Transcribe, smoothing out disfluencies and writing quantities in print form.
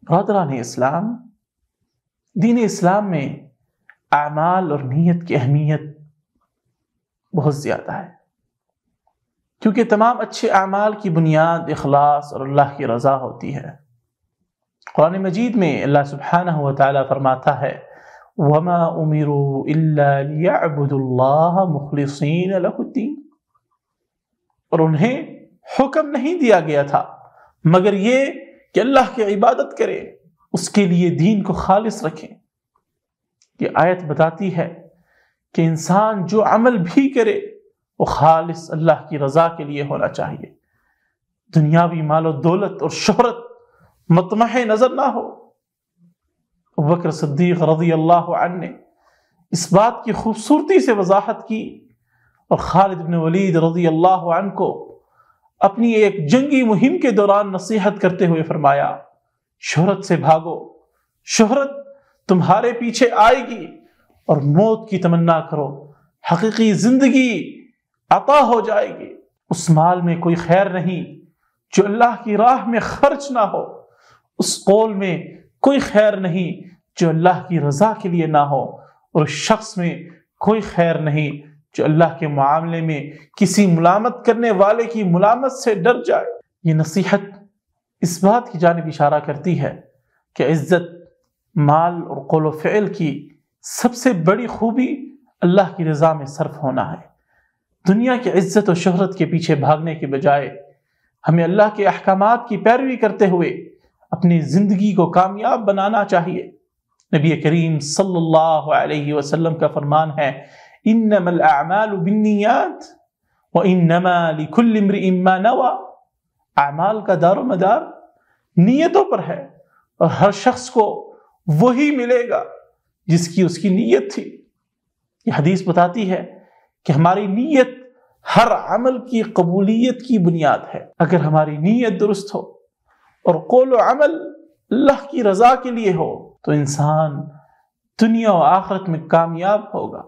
برادران اسلام، دین اسلام میں اعمال اور نیت کی اہمیت بہت زیادہ ہے، کیونکہ تمام اچھے اعمال کی بنیاد اخلاص اور اللہ کی رضا ہوتی ہے۔ قرآن مجید میں اللہ سبحانہ و تعالی فرماتا ہے وَمَا أُمِرُوا إِلَّا لِيَعْبُدُوا اللَّهَ مُخْلِصِينَ لَهُ الدِّينَ، اور انہیں حکم نہیں دیا گیا تھا مگر یہ کہ اللہ کی عبادت کرے، اس کے لیے دین کو خالص رکھیں۔ یہ آیت بتاتی ہے کہ انسان جو عمل بھی کرے وہ خالص اللہ کی رضا کے لیے ہونا چاہیے، دنیاوی مال و دولت اور شہرت مطمح نظر نہ ہو۔ ابوبکر صدیق رضی اللہ عنہ نے اس بات کی خوبصورتی سے وضاحت کی، اور خالد بن ولید رضی اللہ عنہ کو اپنی ایک جنگی مہم کے دوران نصیحت کرتے ہوئے فرمایا شہرت سے بھاگو، شہرت تمہارے پیچھے آئے گی، اور موت کی تمنا کرو، حقیقی زندگی عطا ہو جائے گی۔ اس مال میں کوئی خیر نہیں جو اللہ کی راہ میں خرچ نہ ہو، اس قول میں کوئی خیر نہیں جو اللہ کی رضا کے لیے نہ ہو، اور اس شخص میں کوئی خیر نہیں جو اللہ کے معاملے میں کسی ملامت کرنے والے کی ملامت سے ڈر جائے۔ یہ نصیحت اس بات کی جانب اشارہ کرتی ہے کہ عزت، مال اور قول و فعل کی سب سے بڑی خوبی اللہ کی رضا میں صرف ہونا ہے۔ دنیا کی عزت و شہرت کے پیچھے بھاگنے کے بجائے ہمیں اللہ کے احکامات کی پیروی کرتے ہوئے اپنی زندگی کو کامیاب بنانا چاہیے۔ نبی کریم صلی اللہ علیہ وسلم کا فرمان ہے انما الاعمال بالنیات وانما لکل امرئ ما نوى، اعمال کا دار و مدار نیتوں پر ہے، اور ہر شخص کو وہی ملے گا جس کی اس کی نیت تھی۔ یہ حدیث بتاتی ہے کہ ہماری نیت ہر عمل کی قبولیت کی بنیاد ہے۔ اگر ہماری نیت درست ہو اور قول و عمل اللہ کی رضا کے لیے ہو تو انسان دنیا و آخرت میں کامیاب ہوگا۔